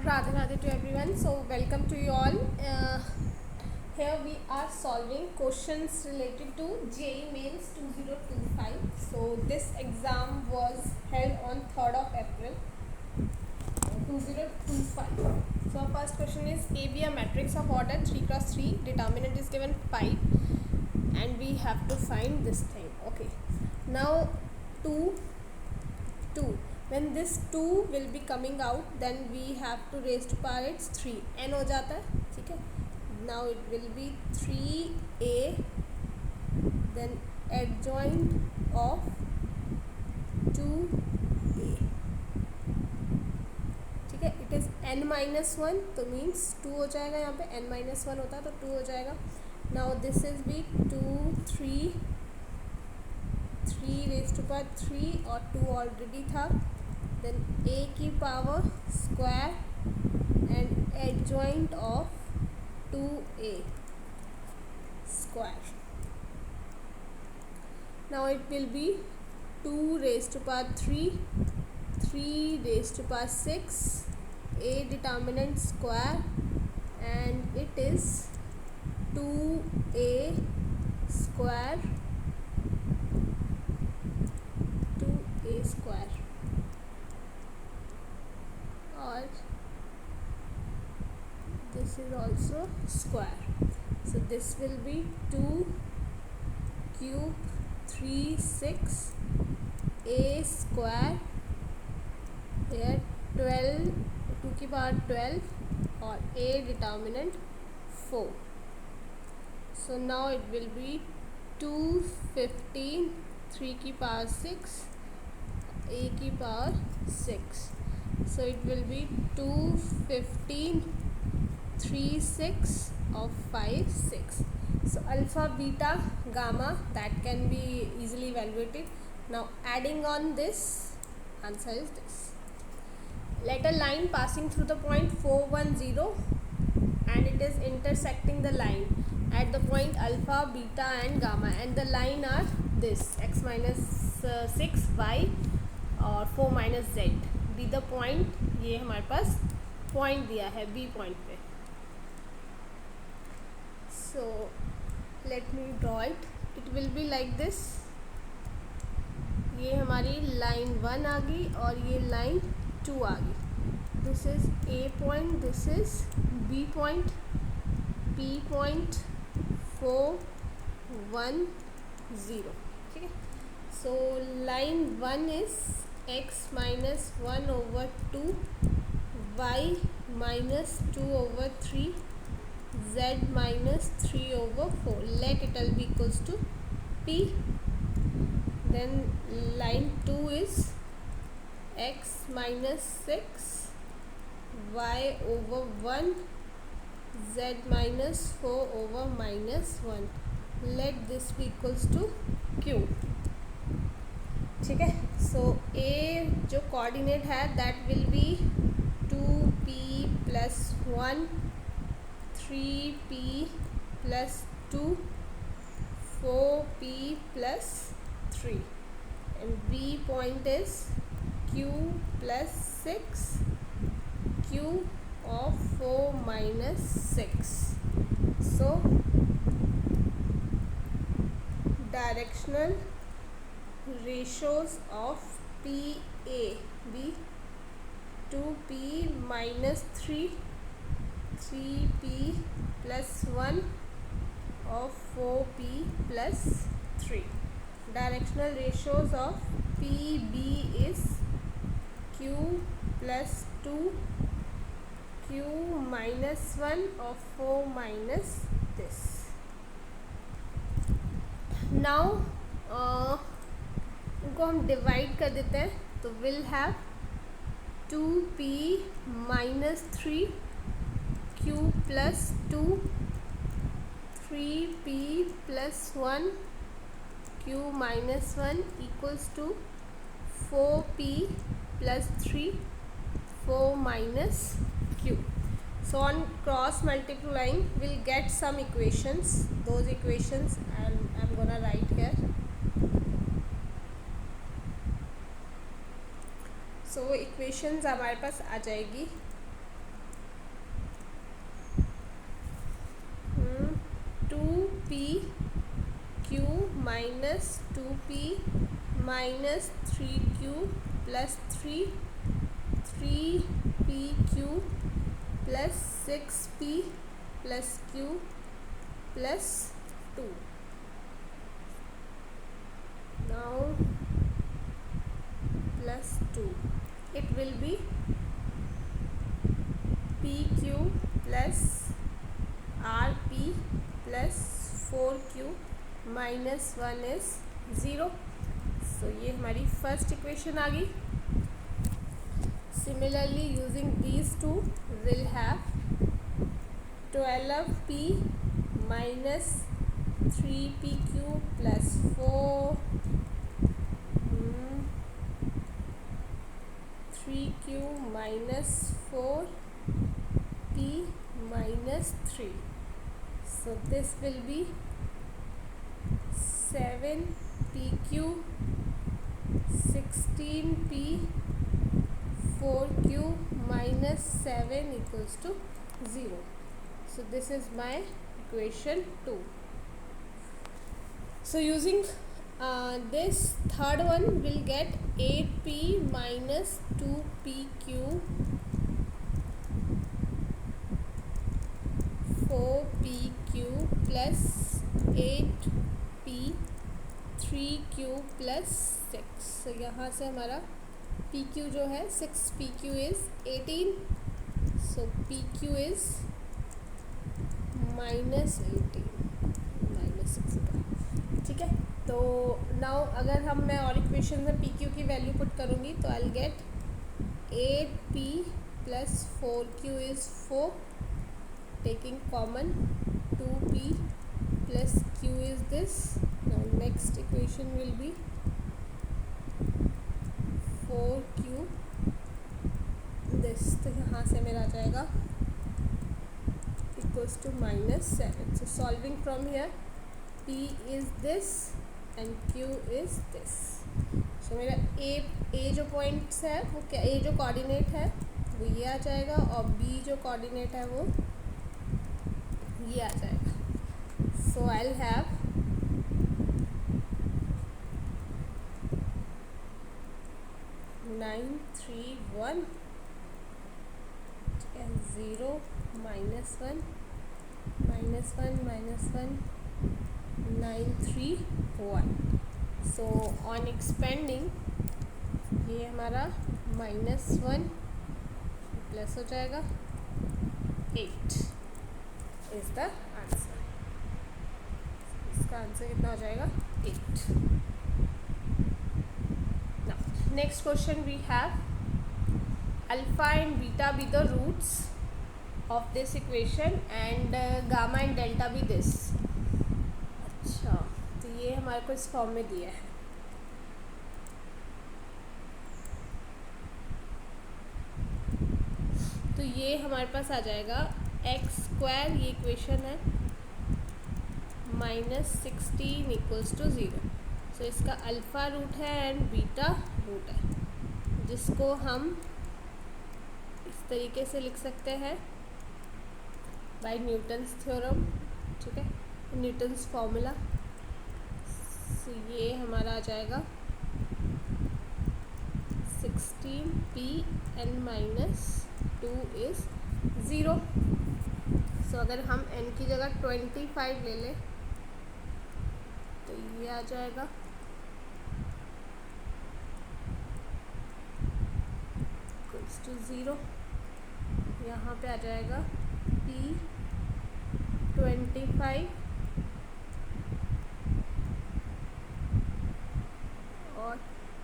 Radhe Radhe to everyone. So welcome to you all. Here we are solving questions related to JEE Mains 2025. So this exam was held on 3rd of April 2025. So our first question is A be a matrix of order 3 cross 3. Determinant is given 5 and we have to find this thing. Okay. Now 2 2. When this 2 will be coming out, then we have to raise to power its 3. n हो जाता है, ठीक है. Now it will be 3a, then adjoint of 2a. ठीक है. It is n minus 1, तो means 2 हो जाएगा. यहाँ पे n minus 1 होता तो 2 हो जाएगा. Now this is be 2 3 raised to power 3 और 2 already था. Then a की power square and adjoint of 2a square. Now it will be 2 raised to power 3, 3 raised to power 6, a determinant square, and it is 2a square, 2a square. Or this is also square. So this will be 2 cube 3 6 a square, here 12 2 की power 12 और a determinant 4. So now it will be 2 15 3 की power 6 a की power 6. So it will be 2 15 3 6 of 5 6. So alpha beta gamma, that can be easily evaluated. Now adding on this, answer is this. Let a line passing through the point 410 and it is intersecting the line at the point alpha beta and gamma, and the line are this x minus 6 y और 4 minus z. Be the point, ये हमारे पास point दिया है B point पे. So let me draw it. It will be like this. ये हमारी line 1 आ गई और ये लाइन 2 आ गई. This is A point, this is B point, P point 4 1 0. ठीक है. सो लाइन 1 इज x minus 1 over 2, y minus 2 over 3, z minus 3 over 4. Let it all be equals to p. Then line 2 is x minus 6, y over 1, z minus 4 over minus 1. Let this be equals to q. ठीक है. सो ए जो coordinate है that will be 2p plus 1, 3p plus 2, 4p plus 3, and b point is q plus 6, q of 4 minus 6. So directional ratios of PA be 2p minus 3, 3p plus 1 of 4p plus 3. Directional ratios of PB is q plus 2, q minus 1 of 4 minus this. Now इनको हम divide कर देते हैं. तो will have 2p minus 3, q plus 2, 3p plus 1, q minus 1 equals to 4p plus 3, 4 minus q. So on cross multiplying we'll get some equations. Those equations I'm gonna write here. So equations हमारे पास आ जाएगी. minus 2p minus 3q plus 3pq plus 6p plus q plus 2. Now plus 2, it will be pq plus rp plus 4q minus 1 is 0. So ये हमारी first equation आ गई. Similarly, using these two, we'll have 12p minus 3pq plus 3q minus 4p minus 3. So this will be 7pq 16p 4q minus 7 equals to 0. So this is my equation 2. So using this third one, we'll get 8p minus 2pq 4pq plus 8p 3q plus 6. So यहाँ से हमारा pq जो है 6pq is 18. So pq is minus 18 minus 6. ठीक है. तो now अगर मैं और इक्वेशन में pq की वैल्यू पुट करूँगी तो I will get 8p plus 4q is 4, taking common 2p plus q is this. Now next equation will be 4q this. तो यहाँ से मेरा आ जाएगा equals to minus 7. So solving from here, p is this and q is this. So मेरा a जो points है वो क्या, a जो कोऑर्डिनेट है वो ये आ जाएगा और b जो कोऑर्डिनेट है वो ये आ जाएगा. So I'll have 9 3 1 and 0 minus 1 minus 1 minus 1 9 3 1. So on expanding ये हमारा minus 1 प्लस हो जाएगा 8 is the answer. इसका आंसर कितना हो जाएगा 8. Now next question we have alpha and beta be the roots of this equation and gamma and delta be this. अच्छा, तो ये हमारे को इस फॉर्म में दिया है. तो ये हमारे पास आ जाएगा एक्स स्क्वायर, ये इक्वेशन है, -16 इक्वल्स टू 0. सो इसका अल्फ़ा रूट है एंड बीटा रूट है, जिसको हम इस तरीके से लिख सकते हैं बाय न्यूटन्स थ्योरम. ठीक है, न्यूटन्स फॉर्मूला. सो ये हमारा आ जाएगा 16p n minus 2 is 0. सो अगर हम n की जगह 25 ले लें तो ये आ जाएगा इक्वल्स टू 0. यहाँ पे आ जाएगा p 25 और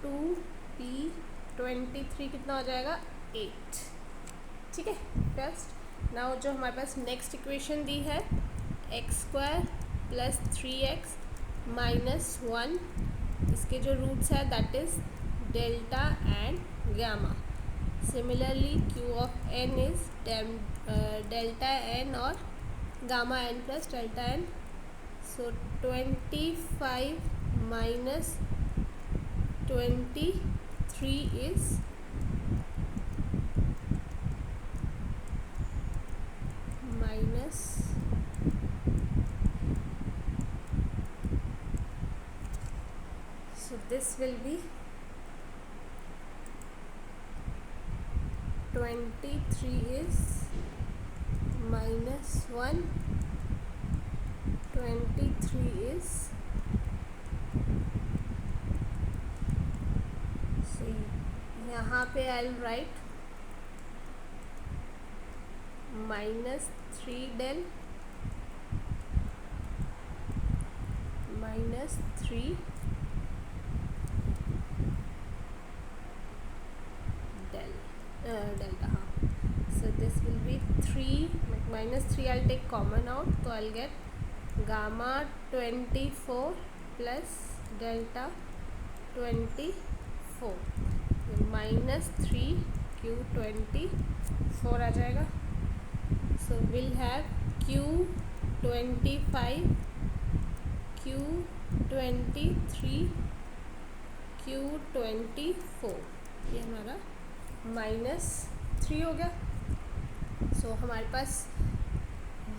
2p 23 कितना हो जाएगा 8. ठीक है. फर्स्ट नाउ जो हमारे पास नेक्स्ट इक्वेशन दी है x square plus 3x minus 1, इसके जो रूट्स है that is delta and gamma. Similarly Q of n is delta n और gamma n plus delta n. So 25 minus 23 is minus this will be 23 is minus 1, 23 is, see यहाँ पे I'll write minus 3 del minus 3 delta, हाँ. So this will be 3 minus 3, I'll take common out, so I'll get gamma 24 plus delta 24, minus 3 q 24 आ जाएगा. So we'll have q 25, q 23, q 24, ये हमारा -3 हो गया. सो हमारे पास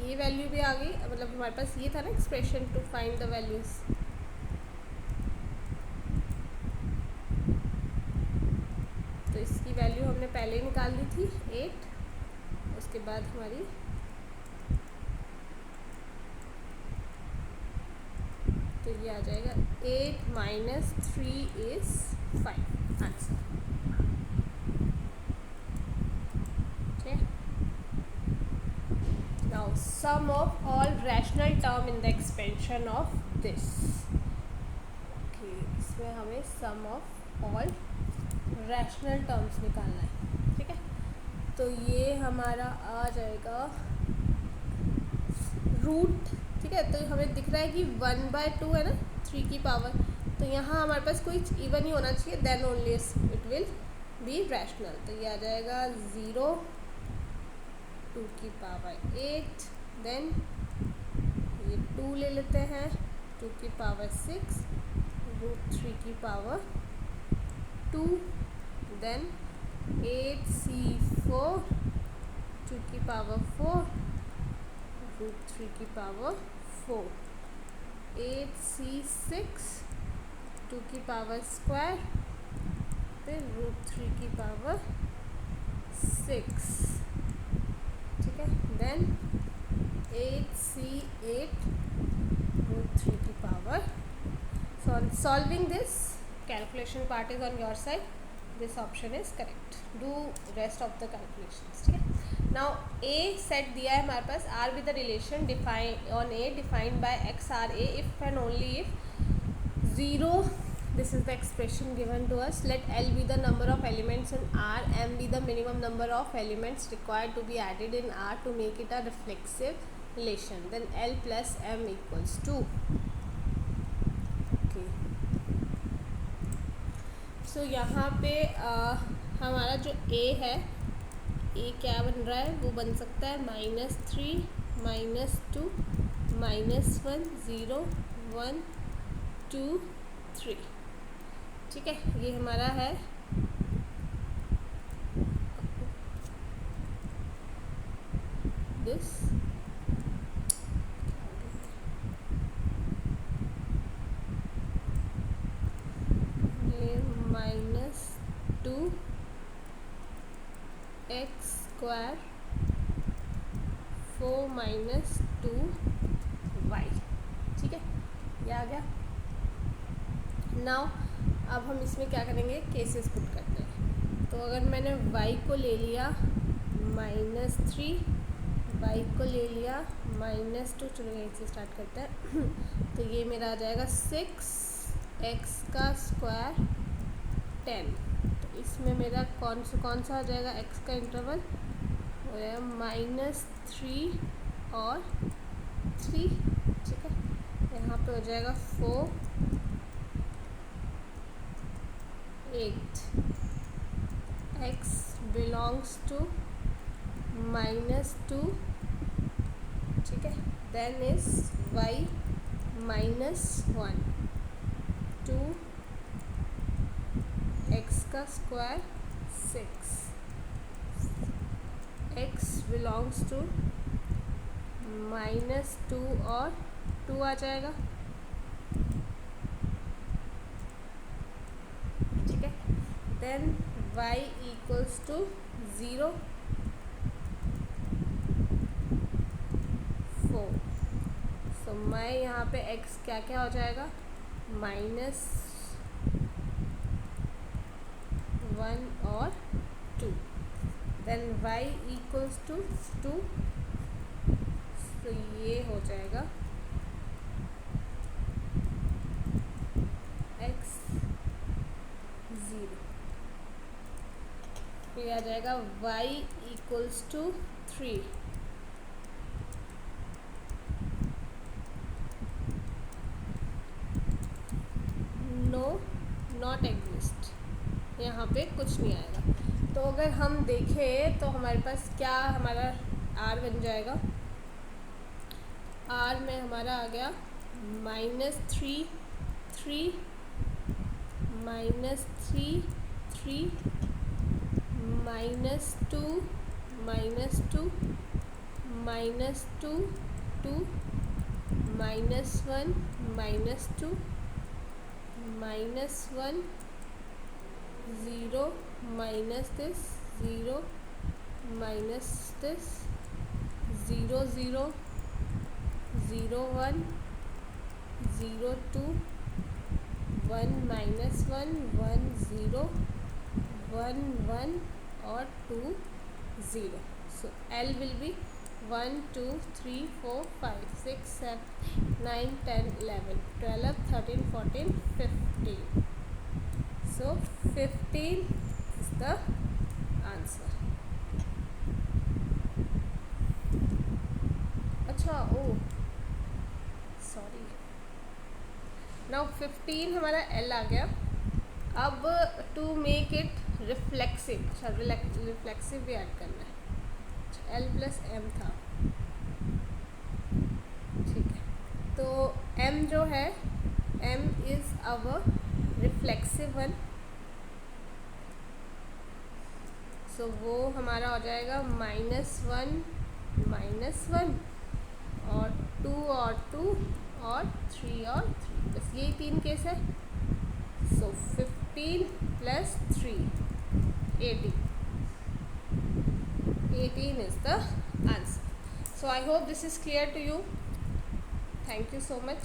ये वैल्यू भी आ गई, मतलब हमारे पास ये था ना expression to find the values. तो इसकी वैल्यू हमने पहले ही निकाल ली थी 8. उसके बाद हमारी तो ये आ जाएगा 8 minus 3 is 5 answer. Now sum of all rational term in the expansion of this. Okay, इसमें हमें sum of all rational terms निकालना है. ठीक है, तो ये हमारा आ जाएगा रूट. ठीक है, तो हमें दिख रहा है कि 1/2 है ना 3 की पावर, तो यहाँ हमारे पास कोई इवन ही होना चाहिए, then only it will be rational. तो ये आ जाएगा 0, 2 की पावर 8, देन ये 2 ले लेते हैं, 2 की पावर 6, रूट 3 की पावर 2, देन 8c4, 2 की पावर 4, रूट 3 की पावर 4, 8c6, 2 की पावर स्क्वायर, फिर रूट 3 की पावर 6. ठीक है, देन 8c8, रूट 3 की power. So on solving this, calculation part is on your side. This option is correct. Do rest of the calculations. ठीक है. Now a set दिया है हमारे पास, R with the relation define on A defined by XRA if and only if 0. This is the expression given to us. Let L be the number of elements in R, M be the minimum number of elements required to be added in R to make it a reflexive relation. Then L plus M equals 2. Okay. So यहाँ पे हमारा जो A है, A क्या बन रहा है, वो बन सकता है -3, -2, -1, 0, 1, 2, 3. ठीक है, ये हमारा है दिस. ये -2 x स्क्वायर 4 - 2 y. ठीक है, ये आ गया. नाउ अब हम इसमें क्या करेंगे, केसेस पुट करते हैं. तो अगर मैंने y को ले लिया -3, y को ले लिया -2, चलो यहीं से स्टार्ट करते हैं. तो ये मेरा आ जाएगा 6x का स्क्वायर 10. तो इसमें मेरा कौन सा आ जाएगा, x का इंटरवल हो जाएगा -3 और 3. ठीक है, यहाँ पे हो जाएगा 4, 8. x belongs to -2. ठीक है, then is y -1, 2 x का स्क्वायर 6. x belongs to -2 और 2 आ जाएगा. then y equals to 0, 4. सो मैं यहाँ पे x क्या क्या हो जाएगा, -1 और 2. देन y इक्वल्स टू 2, तो ये हो जाएगा x 0. फिर आ जाएगा y equals to 3. No, not exist, यहाँ पे कुछ नहीं आएगा. तो अगर हम देखें तो हमारे पास क्या हमारा r बन जाएगा, r में हमारा आ गया -3, 3, -3, 3, -2, -2, -2, -2, -1, -2, -1, 0, minus this, 0, minus this, 0, 0, 0, 1, 0, 2, 1, -1, 1, 0, 1, 1 और 2, 0. So L will be 1, 2, 3, 4, 5, 6, 7, 9, 10, 11, 12, 13, 14, 15. So 15 is the answer. अच्छा, oh sorry. Now 15 हमारा L आ गया. अब to make it reflexive, अच्छा रिफ्लेक्सिव भी ऐड करना है. L प्लस M था, ठीक है. तो M जो है, M is our reflexive one. सो वो हमारा हो जाएगा -1, -1 और 2 और 2 और 3 और 3. बस यही 3 केस है. सो 15 plus 3, 18. 18 is the answer. So I hope this is clear to you. Thank you so much.